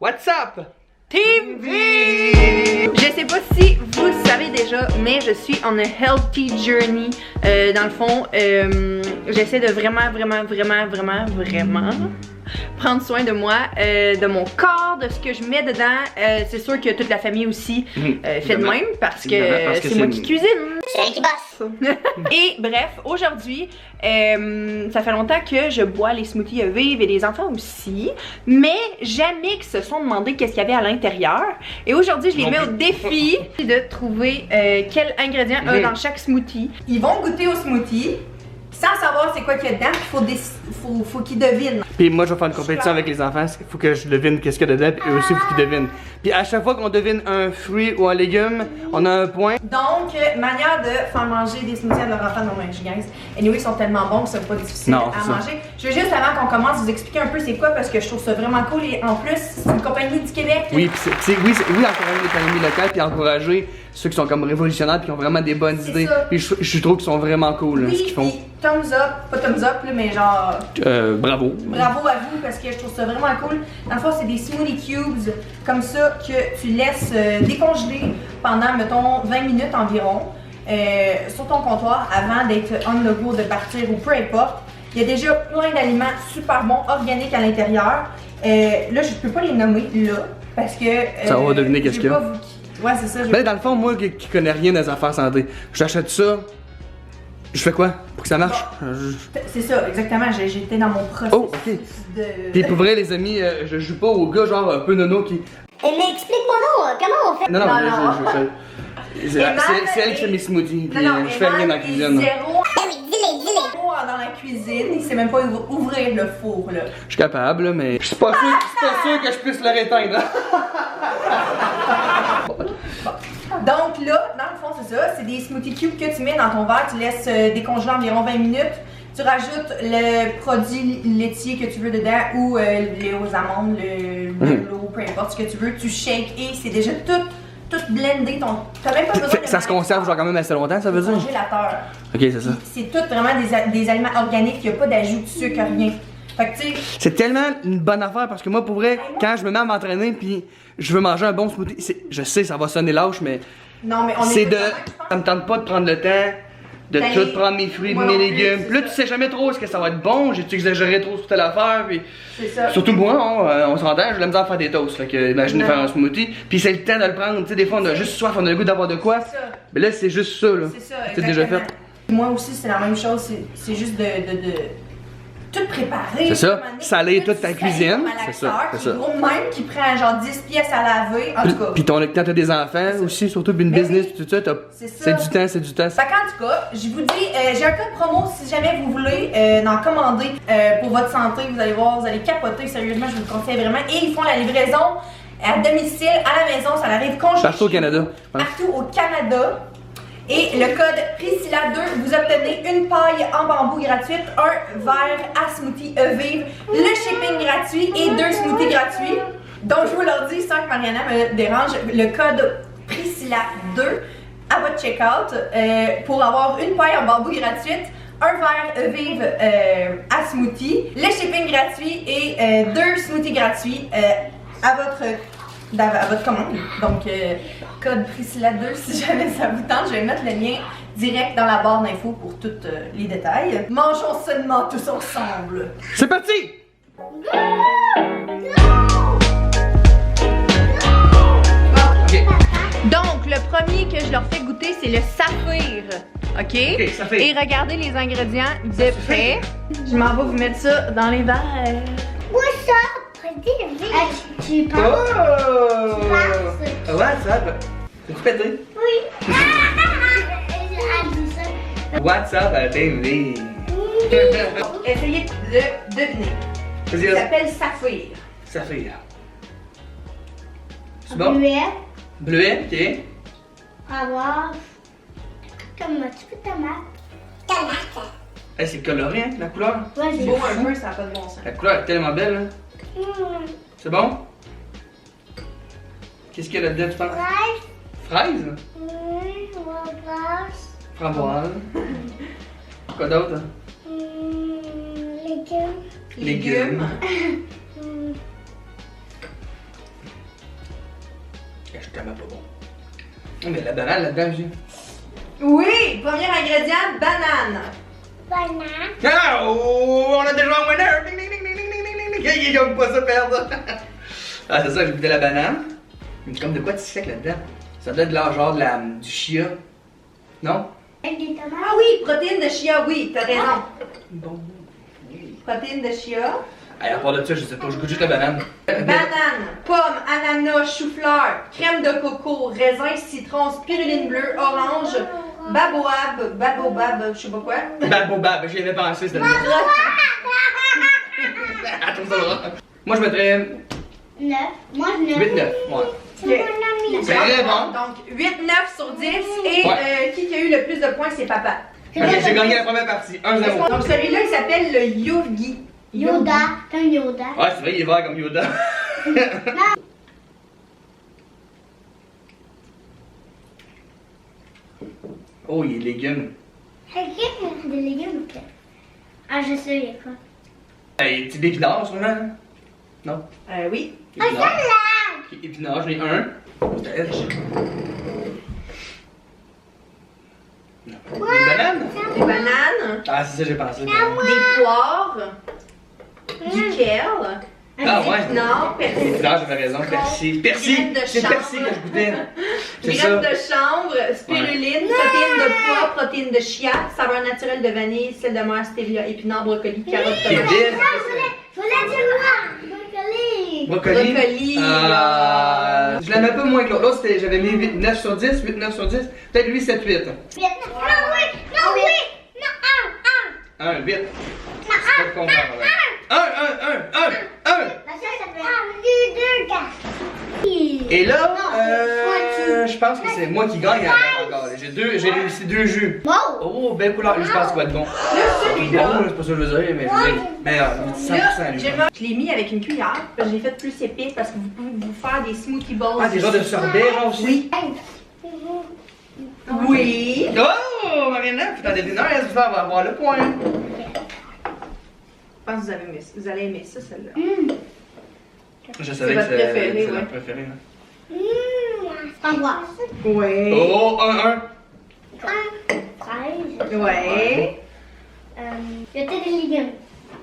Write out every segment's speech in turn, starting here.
What's up? TV! Je sais pas si vous le savez déjà, mais je suis on a healthy journey. Dans le fond, j'essaie de vraiment prendre soin de moi, de mon corps, de ce que je mets dedans. C'est sûr que toute la famille aussi fait de même parce que c'est moi qui cuisine. C'est elle qui bosse. Et bref, aujourd'hui, ça fait longtemps que je bois les smoothies Vive et les enfants aussi, mais jamais qu'ils se sont demandé qu'est-ce qu'il y avait à l'intérieur. Et aujourd'hui, je les mets au défi de trouver quels ingrédients il y a dans chaque smoothie. Ils vont goûter au smoothie sans savoir c'est quoi qu'il y a dedans, faut qu'ils devinent. Puis moi je vais faire une compétition avec les enfants, il faut que je devine qu'est-ce qu'il y a dedans, puis eux aussi il faut qu'ils devinent. Puis à chaque fois qu'on devine un fruit ou un légume, on a un point. Donc, manière de faire manger des smoothies à leurs enfants, non mais je gagne. Anyway, ils sont tellement bons que c'est pas difficile à manger. Je veux juste avant qu'on commence vous expliquer un peu c'est quoi parce que je trouve ça vraiment cool et en plus c'est une compagnie du Québec. Oui, puis oui, encourager l'économie locale puis encourager ceux qui sont comme révolutionnaires puis qui ont vraiment des bonnes idées. Puis je trouve qu'ils sont vraiment cool ce qu'ils font. Thumbs up, pas thumbs up là, mais genre. Bravo. Bravo à vous parce que je trouve ça vraiment cool. Dans le fond, c'est des smoothie cubes comme ça que tu laisses décongeler pendant, mettons, 20 minutes environ sur ton comptoir avant d'être on the go, de partir ou peu importe. Il y a déjà plein d'aliments super bons, organiques à l'intérieur. Là, je peux pas les nommer là parce que. Ça va deviner qu'est-ce qu'il y a. Ouais, c'est ça. Mais dans le fond, moi qui connais rien dans les affaires santé, j'achète ça. Je fais quoi pour que ça marche? C'est ça, exactement. J'étais dans mon processus de. Puis pour vrai, les amis, je joue pas au gars genre un peu nono qui. Mais explique-moi non, comment on fait? Non, c'est elle qui fait mes smoothies. Puis je fais rien dans la cuisine. Zéro. Dis-les. Dans la cuisine, il sait même pas ouvrir le four là. Je suis capable, là, mais je suis pas sûr que je puisse le réteindre. Donc là, dans le fond, c'est ça, c'est des smoothie cubes que tu mets dans ton verre, tu laisses décongeler environ 20 minutes. Tu rajoutes le produit laitier que tu veux dedans ou les aux amandes, l'eau, peu importe ce que tu veux. Tu shakes et c'est déjà tout blendé. T'as même pas besoin de. Ça se conserve genre quand même assez longtemps, ça veut dire? Congélateur. Ok, c'est ça. C'est tout vraiment des aliments organiques, il n'y a pas d'ajout de sucre, rien. Fait que tu sais. C'est tellement une bonne affaire parce que moi, pour vrai, quand je me mets à m'entraîner puis je veux manger un bon smoothie, je sais, ça va sonner lâche, mais. Non, mais on c'est de. Ça me tente pas de prendre le temps de tout prendre mes fruits, mes légumes. Puis là, tu sais jamais trop est-ce que ça va être bon, j'ai-tu exagéré trop sur telle affaire, puis. C'est ça. Surtout moi, on s'entend, j'ai la misère à faire des toasts. Fait que imaginez faire un smoothie. Puis c'est le temps de le prendre, tu sais, des fois on a juste soif, on a le goût d'avoir de quoi. Mais là, c'est juste ça, là. C'est ça, c'est déjà fait. Moi aussi, c'est la même chose, c'est juste de tout préparer. C'est ça, saler toute ta cuisine. C'est ça. Gros même qui prend genre 10 pièces à laver, en tout cas. Puis quand t'as des enfants aussi, surtout une business, puis tout ça, c'est du temps. Fait qu'en tout cas, je vous dis, j'ai un code promo si jamais vous voulez en commander pour votre santé. Vous allez voir, vous allez capoter, sérieusement, je vous le conseille vraiment. Et ils font la livraison à domicile, à la maison, ça arrive congelé. Partout au Canada. Partout au Canada. Et le code Priscilla2, vous obtenez une paille en bambou gratuite, un verre à smoothie Vive, le shipping gratuit et 2 smoothies gratuits. Donc je vous leur dis sans que Mariana me dérange, le code Priscilla2 à votre checkout pour avoir une paille en bambou gratuite, un verre Vive à smoothie, le shipping gratuit et 2 smoothies gratuits à votre commande. Donc, code Priscilla2 si jamais ça vous tente. Je vais mettre le lien direct dans la barre d'infos pour tous les détails. Mangeons seulement tous ensemble. C'est parti! Okay. Donc, le premier que je leur fais goûter, c'est le saphir. OK? Saphir. Et regardez les ingrédients de près. Je m'en vais vous mettre ça dans les verres. Où ça? Tu penses? Oh! What's up? Peux-tu péter? Oui. What's up, baby? Essayez de deviner. Ça s'appelle saphir. Saphir. C'est bon? Bleuet. Bleuet, ok. Avoir. Comme un petit peu de tomate. Hey, c'est coloré, hein, la couleur? Ouais, C'est beau un peu, ça n'a pas de bon sens. La couleur est tellement belle, hein? C'est bon? Qu'est-ce qu'il y a là-dedans, tu penses? Fraise? Framboise. Quoi d'autre? Légumes. Légumes. C'est tellement pas bon. Oh, mais la banane là-dedans, j'ai. Oui, premier ingrédient, banane. Banane. Ah, oh, on a déjà un winner! Ding, ding, ding, ding, ding, ding, ding, ding. Il aime pas ça perdre. Ah, c'est ça, j'ai goûté la banane. Mais comme de quoi tu sec là-dedans? Ça doit être de l'art genre du chia. Non? Avec des tomates. Ah oui, protéines de chia, oui, t'as raison. Bon. Protéines de chia. Allez, à part de ça, je sais pas, je goûte juste la banane. Banane, pomme, ananas, chou-fleur, crème de coco, raisin, citron, spiruline bleue, orange, baobab, je sais pas quoi. Babobab, j'y avais pensé, c'était le mot. Attends, ça va. Moi, je mettrais 9. Moi, je 8-9. Ouais. C'est mon ami. C'est très bon. Donc, 8-9 sur 10. Et qui a eu le plus de points, c'est papa. Ok, j'ai gagné la première partie. 1-0. Donc, celui-là, il s'appelle le Yogi. Yoda. Comme Yoda. Ouais, c'est vrai, il est vert comme Yoda. Oh, il est légumes. Regarde des légumes, ok. Ah, je sais, il y a quoi. Hey, petit épinards, sûrement, hein? Non? Oui. Ah, Épinards. salade. Ok, épinards, j'en ai un. Des bananes? Des bananes, Ah, c'est ça, j'ai pensé. des poires, du kale, Ah, des ouais. épinards, persil. Épinards, j'avais raison. Persil. Persil! Graines de C'est chanvre. persil que je goûtais. C'est Graines ça. de chanvre, spiruline, protéines de pois, protéines de chia, saveur naturelle de vanille, sel de mer, stevia, épinards, brocoli, carottes, C'est tomates. vide. Je voulais dire quoi? Brocoli. Brocoli. Brocoli. Je la mets pas moins que l'autre. L'autre, j'avais mis 8, 9 sur 10, 8, 9 sur 10. Peut-être lui, 7, 8. Non, oui. Non, oui. Non, 1, 8. Non, C'est pas de combat, ouais. 1, 1, 1, 1, 1. La seule, ça fait 1, 2, 4. Et là, je pense que c'est moi qui gagne encore. J'ai réussi 2 jus. Wow. Oh, belle couleur. Lui, je pense qu'il va être bon. Là, Bon, celui-là, c'est pas ça que je veux dire, mais je veux dire. Meilleur, 100% lui. je l'ai mis avec une cuillère, parce que j'ai fait plus épais parce que vous pouvez vous faire des smoothie bowls. Ah, des genres de sorbet, là aussi. Oui. Oh, Marina, putain, des dîners, elle va avoir le point. Je pense que vous allez aimer ça, celle-là. Je savais votre que préféré, c'est ouais. notre préféré. Framboise. Oui. Oh, 1, 1. Fraise. Ouais. Il y a des légumes.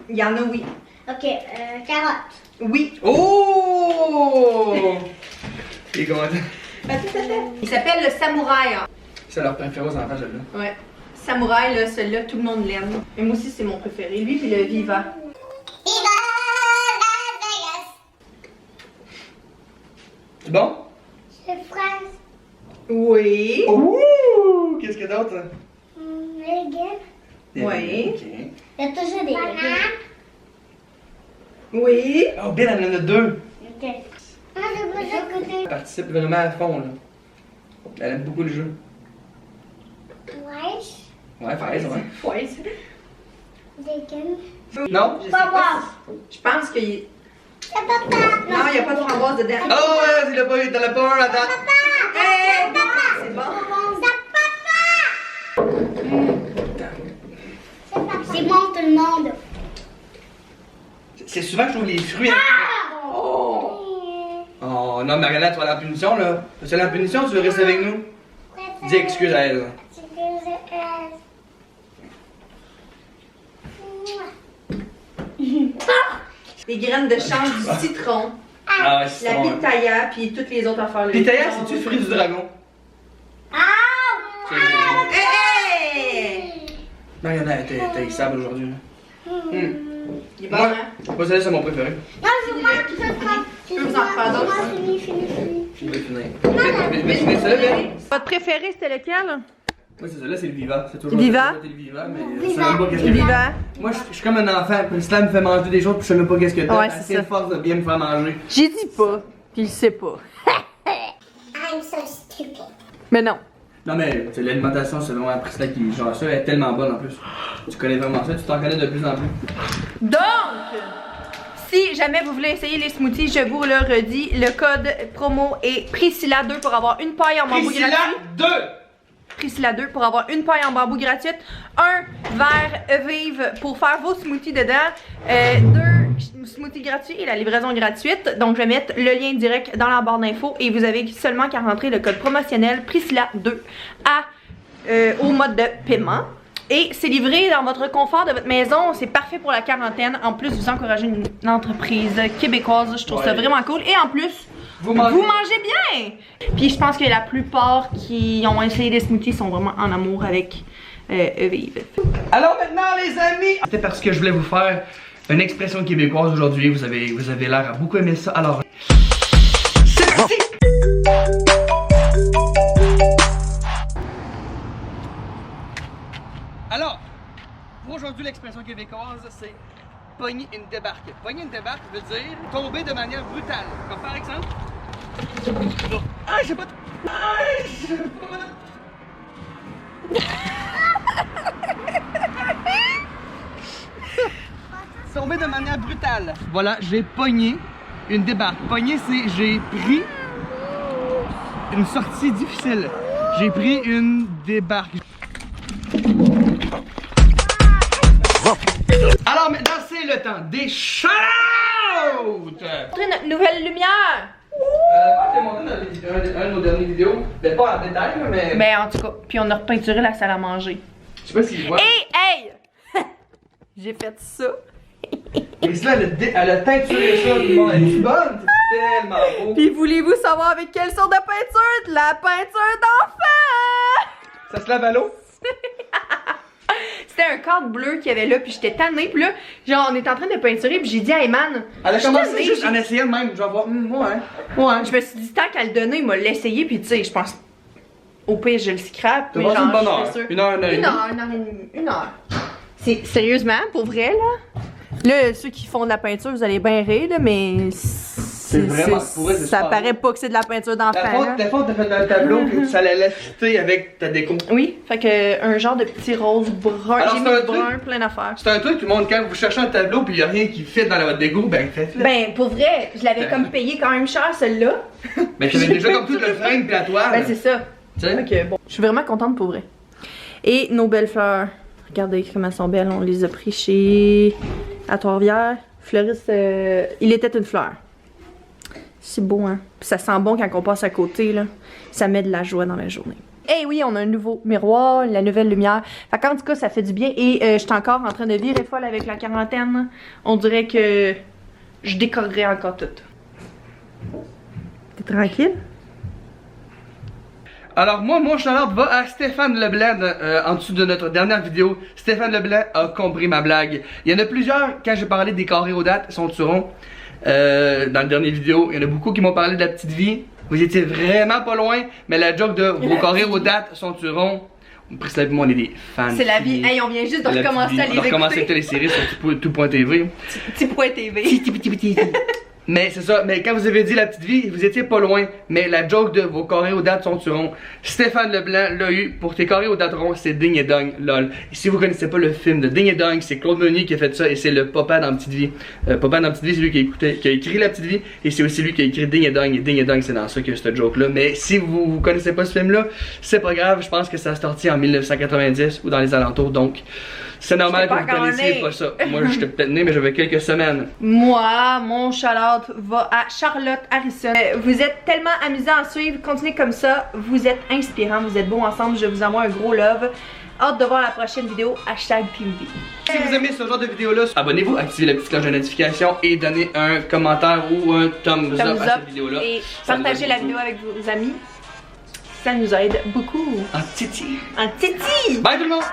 Il y en a, oui. Ok, carottes. Oui. Oh! Il est content. Il s'appelle le samouraï. C'est leur préféré aux enfants, celle-là. Ouais. Samouraï, là, celui-là, tout le monde l'aime. Et moi aussi, c'est mon préféré. Lui, puis le Viva. C'est bon? C'est fraise. Oui. Ouh! Qu'est-ce qu'il y a d'autre? Légumes. Oui. Ok. Il y a toujours des légumes. Oui. Oh, Bill, elle en a 2. Ok. Ah, j'ai besoin de goûter. Elle participe vraiment à fond, là. Elle aime beaucoup le jeu. Ouais. Ouais, fraise, ouais. Ouais, c'est... Légumes. Non? Je sais Framboise. pas. Je pense qu'il... C'est papa. Non, il n'y a pas de framboise dedans. Oh, ouais, il a pas eu, t'en as pas un, attends. Hey, c'est bon. C'est bon tout le monde. C'est souvent que je trouve les fruits. Oh. Oh, non, Mariana, tu vas aller en punition, là. Tu vas aller en punition, tu veux rester avec nous? Dis excuse à elle. Les graines de chanvre, du citron, Ah, ouais, c'est la bon. pitaya, puis toutes les autres affaires. Pitaya, c'est-tu fruit du dragon? Hey! Mariana, t'es haïssable aujourd'hui. Il est bon, Moi, hein? moi, c'est mon préféré. Non, je mange, je prends. Je peux vous en faire d'autres. Fini. Je vais finir. Mais finir ça, là? Votre préféré, c'était lequel? Moi, c'est ça, là, c'est le Viva. C'est toujours Viva? le Viva, mais Viva. je sais même pas qu'est-ce que Viva. Moi, je suis comme un enfant, puis Slam me fait manger des choses, puis je sais même pas qu'est-ce que t'as. Ouais, T'as c'est assez ça. force de bien me faire manger. J'ai dit pas, puis il sait pas. I'm so stupid. Mais non. Non, mais c'est l'alimentation, c'est vraiment Priscilla qui. Genre, ça, elle est tellement bonne en plus. Tu connais vraiment ça, tu t'en connais de plus en plus. Donc, si jamais vous voulez essayer les smoothies, je vous le redis, le code promo est Priscilla2 pour avoir une paille en bambou Priscilla gratuite. 2! Priscilla2 pour avoir une paille en bambou gratuite, un verre Evive pour faire vos smoothies dedans, 2 smoothie gratuit et la livraison gratuite. Donc je vais mettre le lien direct dans la barre d'infos et vous avez seulement qu'à rentrer le code promotionnel Priscilla2 au mode de paiement. Et c'est livré dans votre confort de votre maison. C'est parfait pour la quarantaine. En plus, vous encouragez une entreprise québécoise. Je trouve ça vraiment cool. Et en plus, vous mangez bien. Puis je pense que la plupart qui ont essayé des smoothies sont vraiment en amour avec Evive. Alors maintenant les amis, c'était parce que je voulais vous faire une expression québécoise aujourd'hui. Vous avez l'air à beaucoup aimer ça. Alors, c'est parti. Alors, pour aujourd'hui, l'expression québécoise, c'est pogner une débarque. Pogner une débarque veut dire tomber de manière brutale. Comme par exemple. Ah, j'ai pas. Ah, j'ai pas. Tomber de manière brutale. Voilà, j'ai pogné une débarque. Pogner, c'est j'ai pris une sortie difficile. J'ai pris une débarque. Alors maintenant c'est le temps des shout-outs! Notre nouvelle lumière! Je t'ai montré dans un de nos dernières vidéos, mais pas en détail mais... Ben en tout cas, puis on a repeinturé la salle à manger. Je sais pas si je vois. Hey! J'ai fait ça. Mais là elle a teinturé ça, tout le monde. Elle est bonne, c'est tellement beau. Puis voulez-vous savoir avec quelle sorte de peinture? De la peinture d'enfant! Ça se lave à l'eau? C'était un cadre bleu qu'il y avait là, puis j'étais tannée, puis là, genre, on était en train de peinturer, puis j'ai dit à Eman. Elle a commencé juste en essayant de même, je vais voir, ouais. Je me suis dit, tant qu'à le donner, il m'a l'essayé, puis tu sais, je pense, au pire, je le scrape. T'as passé une bonne heure, une heure et demie. Une heure. C'est sérieusement, pour vrai, là. Là, ceux qui font de la peinture, vous allez bien rire, là, mais c'est vraiment, pour vrai, ça paraît pas que c'est de la peinture d'enfant. La fois, t'as fait un tableau, puis ça allait fitter avec ta déco. Oui, fait que un genre de petit rose brun, j'ai mis brun, plein d'affaires. C'est un truc, tout le monde, quand vous cherchez un tableau, puis il y a rien qui fit dans votre déco, ben faites-le. Ben, pour vrai, je l'avais comme payé quand même cher, celle-là. Mais tu avais déjà comme tout le frame puis la toile. Ben, c'est ça. Ok, bon. Je suis vraiment contente pour vrai. Et nos belles fleurs. Regardez comment elles sont belles. On les a pris chez à Trois-Rivières. Fleuriste, il était une fleur. C'est beau, hein? Puis ça sent bon quand on passe à côté, là. Ça met de la joie dans la journée. Eh oui, on a un nouveau miroir, la nouvelle lumière. Fait qu'en tout cas, ça fait du bien. Et je suis encore en train de virer folle avec la quarantaine. On dirait que je décorerais encore tout. T'es tranquille? Alors moi, mon shout-out va à Stéphane Leblanc en dessous de notre dernière vidéo. Stéphane Leblanc a compris ma blague. Il y en a plusieurs, quand j'ai parlé des carrés aux dates, sont turons. Dans la dernière vidéo, il y en a beaucoup qui m'ont parlé de la petite vie. Vous étiez vraiment pas loin, mais la joke de vos carrés aux dates sont turons. Priscilla et moi, on est des fans. C'est la vie. Hey, on vient juste de recommencer à les écouter. On a recommencé les séries sur tout.tv. Petit.tv. Mais c'est ça, mais quand vous avez dit la petite vie, vous étiez pas loin. Mais la joke de vos carrés aux dates sont turons. Stéphane Leblanc l'a eu. Pour tes carrés aux dates ronds, c'est Ding et Dong, lol. Et si vous connaissez pas le film de Ding et Dong, c'est Claude Meunier qui a fait ça et c'est le papa dans Petite Vie. Papa dans Petite Vie, c'est lui qui a écrit la petite vie et c'est aussi lui qui a écrit Ding et Dong. Et Ding et Dong, c'est dans ça que cette joke là. Mais si vous connaissez pas ce film là, c'est pas grave. Je pense que ça a sorti en 1990 ou dans les alentours, donc c'est normal que vous connaissiez pas ça. Moi, j'étais peut-être né, mais j'avais quelques semaines. Moi, mon shout-out va à Charlotte Harrison. Vous êtes tellement amusants à suivre. Continuez comme ça. Vous êtes inspirants. Vous êtes beaux ensemble. Je vous envoie un gros love. Hâte de voir la prochaine vidéo. #PUV. Si vous aimez ce genre de vidéo-là, abonnez-vous, activez la petite cloche de notification et donnez un commentaire ou un thumbs up à cette vidéo-là. Et partagez la vidéo avec vos amis. Ça nous aide beaucoup. En titi. En titi. Bye tout le monde.